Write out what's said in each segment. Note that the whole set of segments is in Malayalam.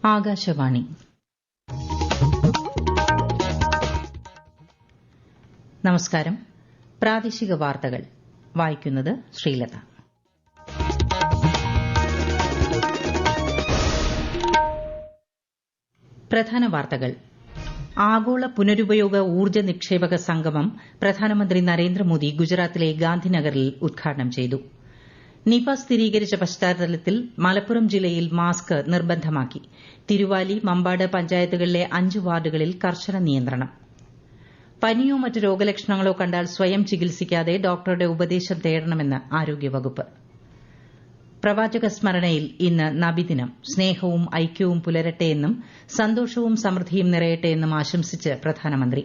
ആകാശവാണി. നമസ്കാരം. പ്രാദേശിക വാർത്തകൾ വായിക്കുന്നത് ശ്രീലത. പ്രധാന വാർത്തകൾ. ആഗോള പുനരുപയോഗ ഊർജ്ജ നിക്ഷേപക സംഗമം പ്രധാനമന്ത്രി നരേന്ദ്രമോദി ഗുജറാത്തിലെ ഗാന്ധിനഗറിൽ ഉദ്ഘാടനം ചെയ്തു. നിപ സ്ഥിരീകരിച്ച പശ്ചാത്തലത്തിൽ മലപ്പുറം ജില്ലയിൽ മാസ്ക് നിർബന്ധമാക്കി. തിരുവാലി, മമ്പാട് പഞ്ചായത്തുകളിലെ 5 വാർഡുകളിൽ കർശന നിയന്ത്രണം. പനിയോ മറ്റ് രോഗലക്ഷണങ്ങളോ കണ്ടാൽ സ്വയം ചികിത്സിക്കാതെ ഡോക്ടറുടെ ഉപദേശം തേടണമെന്ന് ആരോഗ്യവകുപ്പ്. പ്രവാചക സ്മരണയിൽ ഇന്ന് നബിദിനം. സ്നേഹവും ഐക്യവും പുലരട്ടെയെന്നും സന്തോഷവും സമൃദ്ധിയും നിറയട്ടെയെന്നും ആശംസിച്ച് പ്രധാനമന്ത്രി.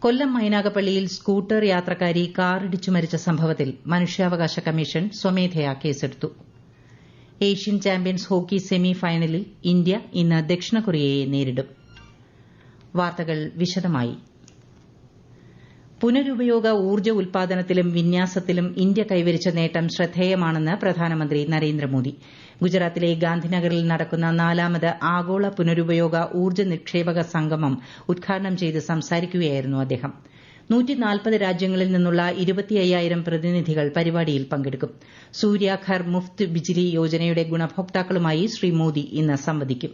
കൊല്ലം മൈനാഗപ്പള്ളിയിൽ സ്കൂട്ടർ യാത്രക്കാരി കാറിടിച്ചു മരിച്ച സംഭവത്തിൽ മനുഷ്യാവകാശ കമ്മീഷൻ സ്വമേധയാ കേസെടുത്തു. ഏഷ്യൻ ചാമ്പ്യൻസ് ഹോക്കി സെമി ഫൈനലിൽ ഇന്ത്യ ഇന്ന് ദക്ഷിണ കൊറിയയെ നേരിടും. വാർത്തകൾ വിശദമായി. പുനരുപയോഗ ഊർജ്ജ ഉൽപാദനത്തിലും വിന്യാസത്തിലും ഇന്ത്യ കൈവരിച്ച നേട്ടം ശ്രദ്ധേയമാണെന്ന് പ്രധാനമന്ത്രി നരേന്ദ്രമോദി. ഗുജറാത്തിലെ ഗാന്ധിനഗറിൽ നടക്കുന്ന 4ാമത് ആഗോള പുനരുപയോഗ ഊർജ്ജ നിക്ഷേപക സംഗമം ഉദ്ഘാടനം ചെയ്ത് സംസാരിക്കുകയായിരുന്നു അദ്ദേഹം. 140 രാജ്യങ്ങളിൽ നിന്നുള്ള 25,000 പ്രതിനിധികൾ പരിപാടിയിൽ പങ്കെടുക്കും. സൂര്യ ഘർ മുഫ്ത് ബിജിലി യോജനയുടെ ഗുണഭോക്താക്കളുമായി ശ്രീ മോദി ഇന്ന് സംവദിക്കും.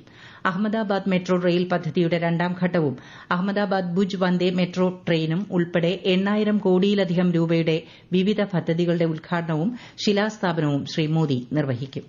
അഹമ്മദാബാദ് മെട്രോ റെയിൽ പദ്ധതിയുടെ 2ാം ഘട്ടവും അഹമ്മദാബാദ് ഭുജ് വന്ദേ മെട്രോ ട്രെയിനും ഉൾപ്പെടെ 8,000 കോടിയിലധികം രൂപയുടെ വിവിധ പദ്ധതികളുടെ ഉദ്ഘാടനവും ശിലാസ്ഥാപനവും ശ്രീ മോദി നിർവഹിക്കും.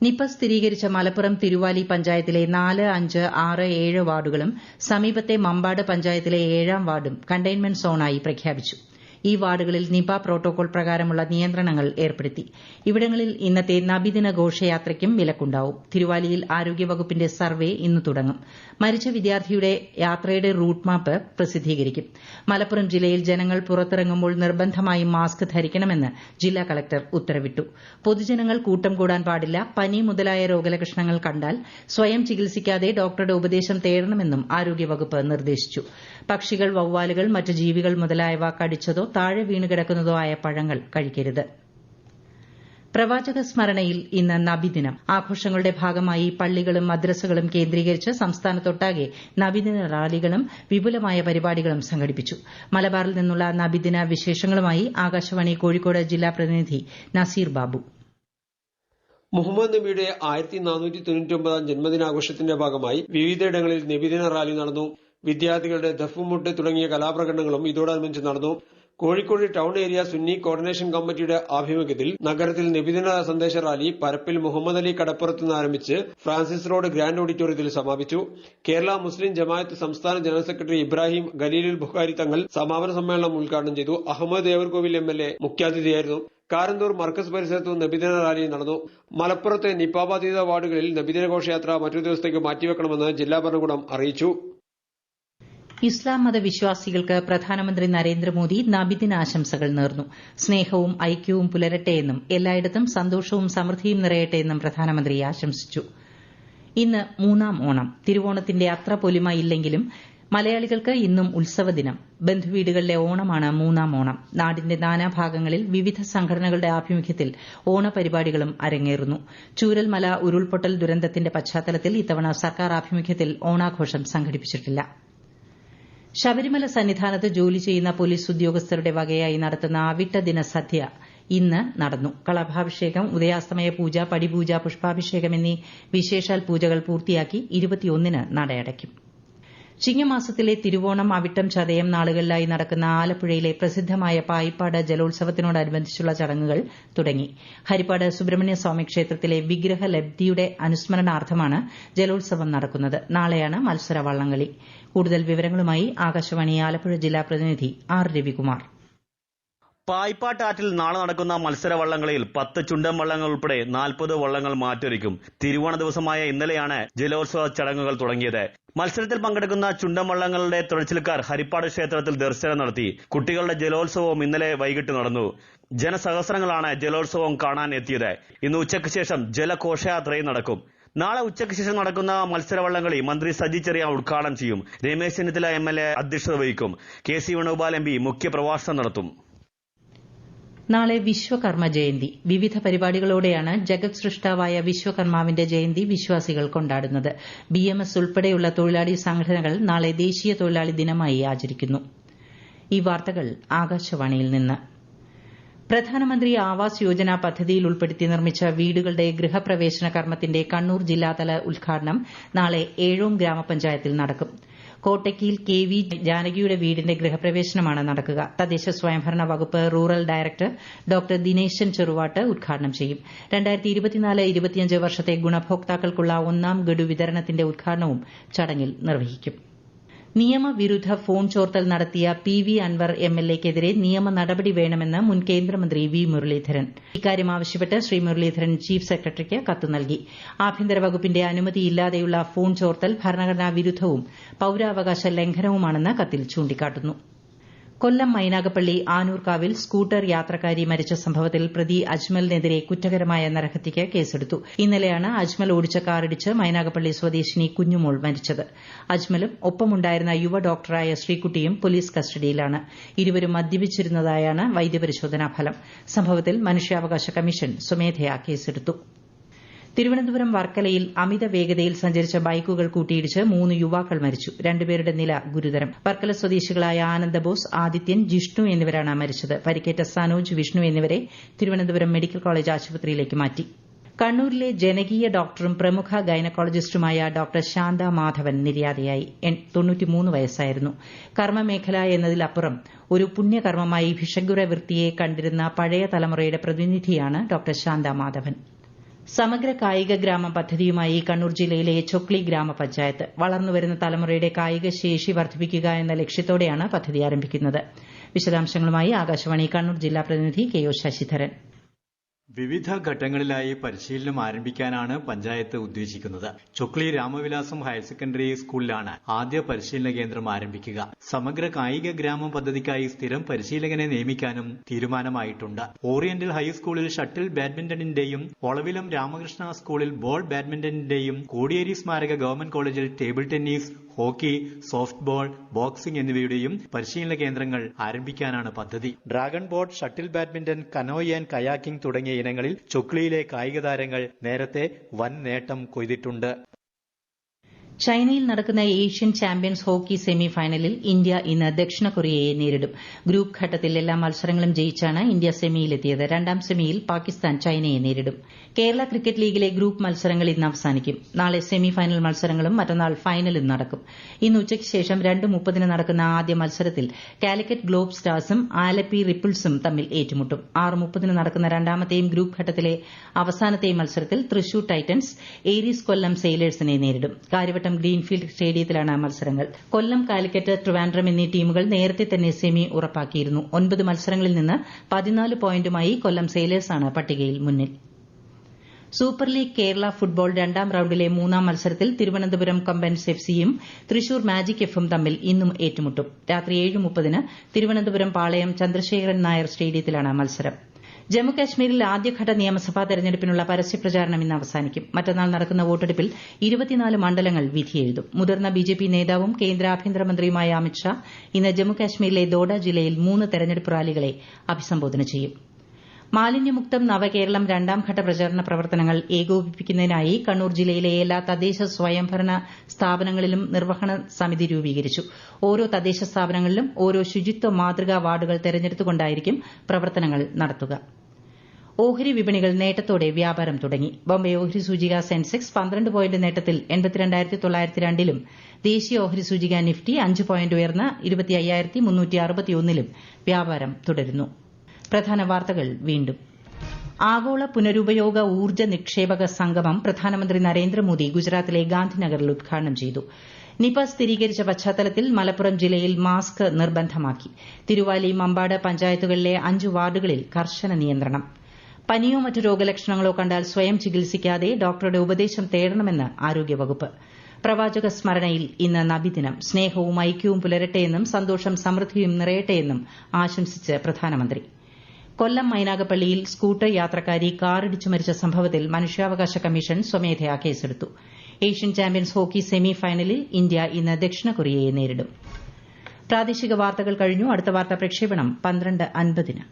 നിപ സ്ഥിരീകരിച്ച മലപ്പുറം തിരുവാലി പഞ്ചായത്തിലെ 4, 5, 6, 7 വാർഡുകളും സമീപത്തെ മമ്പാട് പഞ്ചായത്തിലെ 7ാം വാർഡും കണ്ടെയ്ൻമെന്റ് സോണായി പ്രഖ്യാപിച്ചു. ഈ വാർഡുകളിൽ നിപ പ്രോട്ടോകോൾ പ്രകാരമുള്ള നിയന്ത്രണങ്ങൾ ഏർപ്പെടുത്തി. ഇവിടങ്ങളിൽ ഇന്നത്തെ നബിദിന ഘോഷയാത്രയ്ക്കും വിലക്കുണ്ടാവും. തിരുവാലിയിൽ ആരോഗ്യവകുപ്പിന്റെ സർവേ ഇന്ന് തുടങ്ങും. മരിച്ച വിദ്യാർത്ഥിയുടെ യാത്രയുടെ റൂട്ട് മാപ്പ് പ്രസിദ്ധീകരിക്കും. മലപ്പുറം ജില്ലയിൽ ജനങ്ങൾ പുറത്തിറങ്ങുമ്പോൾ നിർബന്ധമായും മാസ്ക് ധരിക്കണമെന്ന് ജില്ലാ കളക്ടർ ഉത്തരവിട്ടു. പൊതുജനങ്ങൾ കൂട്ടം കൂടാൻ പാടില്ല. പനി മുതലായ രോഗലക്ഷണങ്ങൾ കണ്ടാൽ സ്വയം ചികിത്സിക്കാതെ ഡോക്ടറുടെ ഉപദേശം തേടണമെന്നും ആരോഗ്യവകുപ്പ് നിർദ്ദേശിച്ചു. പക്ഷികൾ, വവ്വാലുകൾ, മറ്റ് ജീവികൾ മുതലായവ കടിച്ചതോ താഴെ വീണ് കിടക്കുന്നതോ ആയ പഴങ്ങൾ കഴിക്കരുത്. പ്രവാചക സ്മരണയിൽ ഇന്ന് നബിദിനം. ആഘോഷങ്ങളുടെ ഭാഗമായി പള്ളികളും മദ്രസകളും കേന്ദ്രീകരിച്ച് സംസ്ഥാനത്തൊട്ടാകെ നബിദിന റാലികളും വിപുലമായ പരിപാടികളും സംഘടിപ്പിച്ചു. മലബാറിൽ നിന്നുള്ള നബിദിന വിശേഷങ്ങളുമായി ആകാശവാണി കോഴിക്കോട് ജില്ലാ പ്രതിനിധി നസീർ ബാബു. മുഹമ്മദ് നബിയുടെ 1499 ജന്മദിനാഘോഷത്തിന്റെ ഭാഗമായി വിവിധയിടങ്ങളിൽ നബിദിന റാലി നടന്നു. വിദ്യാർത്ഥികളുടെ ദഫ്മുട്ട് തുടങ്ങിയ കലാപ്രകടനങ്ങളും ഇതോടനുബന്ധിച്ച് നടന്നു. Kozhikode town area Sunni coordination കമ്മിറ്റിയുടെ ആഭിമുഖ്യത്തിൽ നഗരത്തിൽ നബിദിന സന്ദേശ റാലി പരപ്പിൽ മുഹമ്മദ് അലി കടപ്പുറത്ത് നിന്ന് ആരംഭിച്ച് ഫ്രാൻസിസ് റോഡ് ഗ്രാൻഡ് ഓഡിറ്റോറിയത്തിൽ സമാപിച്ചു. കേരള മുസ്ലിം ജമാഅത്ത് സംസ്ഥാന ജനറൽ സെക്രട്ടറി ഇബ്രാഹിം ഖലീലുൽ ബുഖാരി തങ്ങൾ സമാപന സമ്മേളനം ഉദ്ഘാടനം ചെയ്തു. അഹമ്മദ് ദേവർകോവിൽ MLA മുഖ്യാതിഥിയായിരുന്നു. കാരന്തൂർ മർക്കസ് പരിസരത്ത് നബിദിന റാലി നടന്നു. മലപ്പുറത്തെ നിപ ബാധിത വാർഡുകളിൽ നബിദിന ഘോഷയാത്ര മറ്റൊരു ദിവസത്തേക്ക് മാറ്റിവെക്കണമെന്ന് ജില്ലാ ഭരണകൂടം അറിയിച്ചു. ഇസ്ലാം മതവിശ്വാസികൾക്ക് പ്രധാനമന്ത്രി നരേന്ദ്രമോദി നബിദിനാശംസകൾ നേർന്നു. സ്നേഹവും ഐക്യവും പുലരട്ടെയെന്നും എല്ലായിടത്തും സന്തോഷവും സമൃദ്ധിയും നിറയട്ടെയെന്നും പ്രധാനമന്ത്രി ആശംസിച്ചു. ഇന്ന് 3ാം ഓണം. തിരുവോണത്തിന്റെ അത്ര പൊലിമ ഇല്ലെങ്കിലും മലയാളികൾക്ക് ഇന്നും ഉത്സവദിനം. ബന്ധുവീടുകളിലെ ഓണമാണ് 3ാം ഓണം. നാടിന്റെ നാനാഭാഗങ്ങളിൽ വിവിധ സംഘടനകളുടെ ആഭിമുഖ്യത്തിൽ ഓണപരിപാടികളും അരങ്ങേറുന്നു. ചൂരൽമല ഉരുൾപൊട്ടൽ ദുരന്തത്തിന്റെ പശ്ചാത്തലത്തിൽ ഇത്തവണ സർക്കാർ ആഭിമുഖ്യത്തിൽ ഓണാഘോഷം സംഘടിപ്പിച്ചിട്ടില്ല. ശബരിമല സന്നിധാനത്ത് ജോലി ചെയ്യുന്ന പോലീസ് ഉദ്യോഗസ്ഥരുടെ വകയായി നടത്തുന്ന അവിട്ട ദിന സദ്യ ഇന്ന് നടന്നു. കളഭാഭിഷേകം, ഉദയാസ്തമയ പൂജ, പടിപൂജ, പുഷ്പാഭിഷേകം എന്നീ വിശേഷാൽ പൂജകൾ പൂർത്തിയാക്കി 21-ന് നടയടയ്ക്കും. ചിങ്ങമാസത്തിലെ തിരുവോണം, അവിട്ടം, ചതയം നാളുകളിലായി നടക്കുന്ന ആലപ്പുഴയിലെ പ്രസിദ്ധമായ പായിപ്പാട് ജലോത്സവത്തിനോടനുബന്ധിച്ചുള്ള ചടങ്ങുകൾ തുടങ്ങി. ഹരിപ്പാട് സുബ്രഹ്മണ്യസ്വാമി ക്ഷേത്രത്തിലെ വിഗ്രഹലബ്ധിയുടെ അനുസ്മരണാർത്ഥമാണ് ജലോത്സവം നടക്കുന്നത്. നാളെയാണ് മത്സര വള്ളംകളി. കൂടുതൽ വിവരങ്ങളുമായി ആകാശവാണി ആലപ്പുഴ ജില്ലാ പ്രതിനിധി ആർ രവികുമാർ. പായിപ്പാട്ട് ആറ്റിൽ നാളെ നടക്കുന്ന മത്സര വള്ളംകളിയിൽ 10 ചുണ്ടൻ വള്ളങ്ങൾ ഉൾപ്പെടെ 40 വള്ളങ്ങൾ മാറ്റൊരുക്കും. തിരുവോണ ദിവസമായ ഇന്നലെയാണ് ജലോത്സവ ചടങ്ങുകൾ തുടങ്ങിയത്. മത്സരത്തിൽ പങ്കെടുക്കുന്ന ചുണ്ടൻ വള്ളങ്ങളുടെ തുഴച്ചിൽക്കാർ ഹരിപ്പാട് ക്ഷേത്രത്തിൽ ദർശനം നടത്തി. കുട്ടികളുടെ ജലോത്സവവും ഇന്നലെ വൈകിട്ട് നടന്നു. ജനസഹസ്രങ്ങളാണ് ജലോത്സവം കാണാൻ എത്തിയത്. ഇന്ന് ഉച്ചയ്ക്ക് ശേഷം ജലഘോഷയാത്രയും നടക്കും. നാളെ ഉച്ചയ്ക്ക് ശേഷം നടക്കുന്ന മത്സരവള്ളംകളി മന്ത്രി സജി ചെറിയാൻ ഉദ്ഘാടനം ചെയ്യും. രമേശ് ചെന്നിത്തല MLA അധ്യക്ഷത വഹിക്കും. KC വേണുഗോപാൽ MP മുഖ്യപ്രഭാഷണം നടത്തും. നാളെ വിശ്വകർമ്മ ജയന്തി. വിവിധ പരിപാടികളോടെയാണ് ജഗത് സൃഷ്ടാവായ വിശ്വകർമാവിന്റെ ജയന്തി വിശ്വാസികൾ കൊണ്ടാടുന്നത്. BMS ഉൾപ്പെടെയുള്ള തൊഴിലാളി സംഘടനകൾ നാളെ ദേശീയ തൊഴിലാളി ദിനമായി ആചരിക്കുന്നു. ഈ വാർത്തകൾ ആകാശവാണിയിൽ നിന്ന്. പ്രധാനമന്ത്രി ആവാസ് യോജന പദ്ധതിയിൽ ഉൾപ്പെടുത്തി നിർമ്മിച്ച വീടുകളുടെ ഗൃഹപ്രവേശന കർമ്മത്തിന്റെ കണ്ണൂർ ജില്ലാതല ഉദ്ഘാടനം നാളെ ഏഴോം ഗ്രാമപഞ്ചായത്തിൽ നടക്കും. കോട്ടയ്ക്കൽ KV ജാനകിയുടെ വീടിന്റെ ഗൃഹപ്രവേശനമാണ് നടക്കുക. തദ്ദേശ സ്വയംഭരണ വകുപ്പ് rural director doctor Dineshan Cheruvattu ഉദ്ഘാടനം ചെയ്യും. 2024-25 വർഷത്തെ ഗുണഭോക്താക്കൾക്കുള്ള ഒന്നാം ഗഡു വിതരണത്തിന്റെ ഉദ്ഘാടനവും ചടങ്ങിൽ നിർവഹിക്കും. നിയമവിരുദ്ധ ഫോൺ ചോർത്തൽ നടത്തിയ PV അൻവർ MLAക്കെതിരെ നിയമ നടപടി വേണമെന്ന് മുൻ കേന്ദ്രമന്ത്രി V മുരളീധരൻ. ഇക്കാര്യം ആവശ്യപ്പെട്ട് ശ്രീ മുരളീധരൻ ചീഫ് സെക്രട്ടറിക്ക് കത്ത് നൽകി. ആഭ്യന്തര വകുപ്പിന്റെ അനുമതിയില്ലാതെയുള്ള ഫോൺ ചോർത്തൽ ഭരണഘടനാ വിരുദ്ധവും പൌരാവകാശ ലംഘനവുമാണെന്ന് കത്തിൽ ചൂണ്ടിക്കാട്ടുന്നു. കൊല്ലം മൈനാഗപ്പള്ളി ആനൂർക്കാവിൽ സ്കൂട്ടർ യാത്രക്കാരി മരിച്ച സംഭവത്തിൽ പ്രതി അജ്മലിനെതിരെ കുറ്റകരമായ നരഹത്യയ്ക്ക് കേസെടുത്തു. ഇന്നലെയാണ് അജ്മൽ ഓടിച്ച കാറിടിച്ച് മൈനാഗപ്പള്ളി സ്വദേശിനി കുഞ്ഞുമോൾ മരിച്ചത്. അജ്മലും ഒപ്പമുണ്ടായിരുന്ന യുവ ഡോക്ടറായ ശ്രീകുട്ടിയും പോലീസ് കസ്റ്റഡിയിലാണ്. ഇരുവരും മദ്യപിച്ചിരുന്നതായാണ് വൈദ്യപരിശോധനാ ഫലം. സംഭവത്തിൽ മനുഷ്യാവകാശ കമ്മീഷൻ സ്വമേധയാ കേസെടുത്തു. തിരുവനന്തപുരം വർക്കലയിൽ അമിത വേഗതയിൽ സഞ്ചരിച്ച ബൈക്കുകൾ കൂട്ടിയിടിച്ച് 3 യുവാക്കൾ മരിച്ചു. 2 പേരുടെ നില ഗുരുതരം. വർക്കല സ്വദേശികളായ ആനന്ദബോസ്, ആദിത്യൻ, ജിഷ്ണു എന്നിവരാണ് മരിച്ചത്. പരിക്കേറ്റ സനോജ്, വിഷ്ണു എന്നിവരെ തിരുവനന്തപുരം മെഡിക്കൽ കോളേജ് ആശുപത്രിയിലേക്ക് മാറ്റി. കണ്ണൂരിലെ ജനകീയ ഡോക്ടറും പ്രമുഖ ഗൈനക്കോളജിസ്റ്റുമായ ഡോക്ടർ ശാന്ത മാധവൻ നിര്യാതയായി. 93 വയസ്സായിരുന്നു. കർമ്മമേഖല എന്നതിലപ്പുറം ഒരു പുണ്യകർമ്മമായി ഭിഷഗ്വര വൃത്തിയെ കണ്ടിരുന്ന പഴയ തലമുറയുടെ പ്രതിനിധിയാണ് ഡോക്ടർ ശാന്ത മാധവൻ. സമഗ്ര കായിക ഗ്രാമം പദ്ധതിയുമായി കണ്ണൂർ ജില്ലയിലെ ചൊക്ലി ഗ്രാമപഞ്ചായത്ത് വളർന്നുവരുന്ന തലമുറയുടെ കായിക ശേഷി വർദ്ധിപ്പിക്കുക എന്ന ലക്ഷ്യത്തോടെയാണ് പദ്ധതി ആരംഭിക്കുന്നത്. വിശദാംശങ്ങളുമായി ആകാശവാണി കണ്ണൂർ ജില്ലാ പ്രതിനിധി KO ശശിധരൻ. വിവിധ ഘട്ടങ്ങളിലായി പരിശീലനം ആരംഭിക്കാനാണ് പഞ്ചായത്ത് ഉദ്ദേശിക്കുന്നത്. ചൊക്ലി രാമവിലാസം ഹയർ സെക്കൻഡറി സ്കൂളിലാണ് ആദ്യ പരിശീലന കേന്ദ്രം ആരംഭിക്കുക. സമഗ്ര കായിക ഗ്രാമം പദ്ധതിക്കായി സ്ഥിരം പരിശീലകനെ നിയമിക്കാനും തീരുമാനമായിട്ടുണ്ട്. ഓറിയന്റൽ ഹൈസ്കൂളിൽ ഷട്ടിൽ ബാഡ്മിന്റണിന്റെയും ഒളവിലം രാമകൃഷ്ണ സ്കൂളിൽ ബോൾ ബാഡ്മിന്റണിന്റെയും കോടിയേരി സ്മാരക ഗവൺമെന്റ് കോളേജിൽ table tennis, hockey, soft ball, boxing എന്നിവയുടെയും പരിശീലന കേന്ദ്രങ്ങൾ ആരംഭിക്കാനാണ് പദ്ധതി. Dragon boat, shuttle badminton, canoe and kayaking തുടങ്ങിയ ഇനങ്ങളിൽ ചൊക്ലിയിലെ കായിക താരങ്ങൾ നേരത്തെ വൻ നേട്ടം കൊയ്തിട്ടുണ്ട്. ചൈനയിൽ നടക്കുന്ന ഏഷ്യൻ ചാമ്പ്യൻസ് ഹോക്കി സെമി ഫൈനലിൽ ഇന്ത്യ ഇന്ന് ദക്ഷിണ കൊറിയയെ നേരിടും. ഗ്രൂപ്പ് ഘട്ടത്തിൽ എല്ലാ മത്സരങ്ങളും ജയിച്ചാണ് ഇന്ത്യ സെമിയിലെത്തിയത്. രണ്ടാം സെമിയിൽ പാകിസ്ഥാൻ ചൈനയെ നേരിടും. കേരള ക്രിക്കറ്റ് ലീഗിലെ ഗ്രൂപ്പ് മത്സരങ്ങൾ ഇന്ന് അവസാനിക്കും. നാളെ സെമി ഫൈനൽ മത്സരങ്ങളും മറ്റന്നാൾ ഫൈനലും നടക്കും. ഇന്ന് ഉച്ചയ്ക്ക് ശേഷം 2:30 നടക്കുന്ന ആദ്യ മത്സരത്തിൽ കാലിക്കറ്റ് ഗ്ലോബ് സ്റ്റാർസും ആലപ്പി റിപ്പിൾസും തമ്മിൽ ഏറ്റുമുട്ടും. 6:30 നടക്കുന്ന രണ്ടാമത്തെയും ഗ്രൂപ്പ് ഘട്ടത്തിലെ അവസാനത്തെയും മത്സരത്തിൽ തൃശൂർ ടൈറ്റൻസ് ഏരീസ് കൊല്ലം സെയിലേഴ്സിനെ നേരിടും. കാര്യവട്ടം ഗ്രീൻഫീൽഡ് സ്റ്റേഡിയത്തിലാണ് മത്സരങ്ങൾ. കൊല്ലം, കാലിക്കറ്റ്, ട്രിവാൻഡ്രം എന്നീ ടീമുകൾ നേരത്തെ തന്നെ സെമി ഉറപ്പാക്കിയിരുന്നു. 9 മത്സരങ്ങളിൽ നിന്ന് 14 പോയിന്റുമായി കൊല്ലം സെയിലേഴ്സാണ് പട്ടികയിൽ മുന്നിൽ. സൂപ്പർ ലീഗ് കേരള ഫുട്ബോൾ രണ്ടാം റൌണ്ടിലെ 3-ാം മത്സരത്തിൽ തിരുവനന്തപുരം കമ്പൻസ് FCയും തൃശൂർ മാജിക് Fഉം തമ്മിൽ ഇന്നും ഏറ്റുമുട്ടും. രാത്രി 7:30 തിരുവനന്തപുരം പാളയം ചന്ദ്രശേഖരൻ നായർ സ്റ്റേഡിയത്തിലാണ് മത്സരം. ജമ്മുകാശ്മീരിൽ ആദ്യഘട്ട നിയമസഭാ തെരഞ്ഞെടുപ്പിനുള്ള പരസ്യപ്രചാരണം ഇന്ന് അവസാനിക്കും. മറ്റന്നാൾ നടക്കുന്ന വോട്ടെടുപ്പിൽ 24 മണ്ഡലങ്ങൾ വിധിയെഴുതും. മുതിർന്ന BJP നേതാവും കേന്ദ്ര ആഭ്യന്തരമന്ത്രിയുമായ അമിത്ഷാ ഇന്ന് ജമ്മുകാശ്മീരിലെ ദോഡ ജില്ലയിൽ 3 തെരഞ്ഞെടുപ്പ് റാലികളെ അഭിസംബോധന ചെയ്യും. മാലിന്യമുക്തം നവകേരളം രണ്ടാംഘട്ട പ്രചാരണ പ്രവർത്തനങ്ങൾ ഏകോപിപ്പിക്കുന്നതിനായി കണ്ണൂർ ജില്ലയിലെ എല്ലാ തദ്ദേശ സ്വയംഭരണ സ്ഥാപനങ്ങളിലും നിർവഹണ സമിതി രൂപീകരിച്ചു. ഓരോ തദ്ദേശ സ്ഥാപനങ്ങളിലും ഓരോ ശുചിത്വ മാതൃകാ വാർഡുകൾ തെരഞ്ഞെടുത്തുകൊണ്ടായിരിക്കും പ്രവർത്തനങ്ങൾ നടത്തുക. ഓഹരി വിപണികൾ നേട്ടത്തോടെ വ്യാപാരം തുടങ്ങി. ബോംബെ ഓഹരി സൂചിക സെൻസെക്സ് 12 പോയിന്റ് നേട്ടത്തിൽ 82,902-ലും ദേശീയ ഓഹരി സൂചിക നിഫ്റ്റി 5 പോയിന്റ് ഉയർന്ന് 25,361-ലും വ്യാപാരം തുടരുന്നു. പ്രധാന വാർത്തകൾ വീണ്ടും. ആഗോള പുനരുപയോഗ ഊർജ്ജ നിക്ഷേപക സംഗമം പ്രധാനമന്ത്രി നരേന്ദ്രമോദി ഗുജറാത്തിലെ ഗാന്ധിനഗറിൽ ഉദ്ഘാടനം ചെയ്തു. നിപ സ്ഥിരീകരിച്ച പശ്ചാത്തലത്തിൽ മലപ്പുറം ജില്ലയിൽ മാസ്ക് നിർബന്ധമാക്കി. തിരുവാലി, മമ്പാട് പഞ്ചായത്തുകളിലെ 5 വാർഡുകളിൽ കർശന നിയന്ത്രണം. പനിയോ മറ്റു രോഗലക്ഷണങ്ങളോ കണ്ടാൽ സ്വയം ചികിത്സിക്കാതെ ഡോക്ടറുടെ ഉപദേശം തേടണമെന്ന് ആരോഗ്യവകുപ്പ്. പ്രവാചക സ്മരണയിൽ ഇന്ന് നബിദിനം. സ്നേഹവും ഐക്യവും പുലരട്ടെയെന്നും സന്തോഷം സമൃദ്ധിയും നിറയട്ടെയെന്നും ആശംസിച്ച് പ്രധാനമന്ത്രി. കൊല്ലം മൈനാഗപ്പള്ളിയിൽ സ്കൂട്ടർ യാത്രക്കാരി കാറിടിച്ചു മരിച്ച സംഭവത്തിൽ മനുഷ്യാവകാശ കമ്മീഷൻ സ്വമേധയാ കേസെടുത്തു. ഏഷ്യൻ ചാമ്പ്യൻസ് ഹോക്കി സെമി ഫൈനലിൽ ഇന്ത്യ ഇന്ന് ദക്ഷിണ കൊറിയയെ നേരിടും. പ്രാദേശിക വാർത്തകൾ കഴിഞ്ഞു. അടുത്ത വാർത്താ പ്രക്ഷേപണം 12:50-ന്.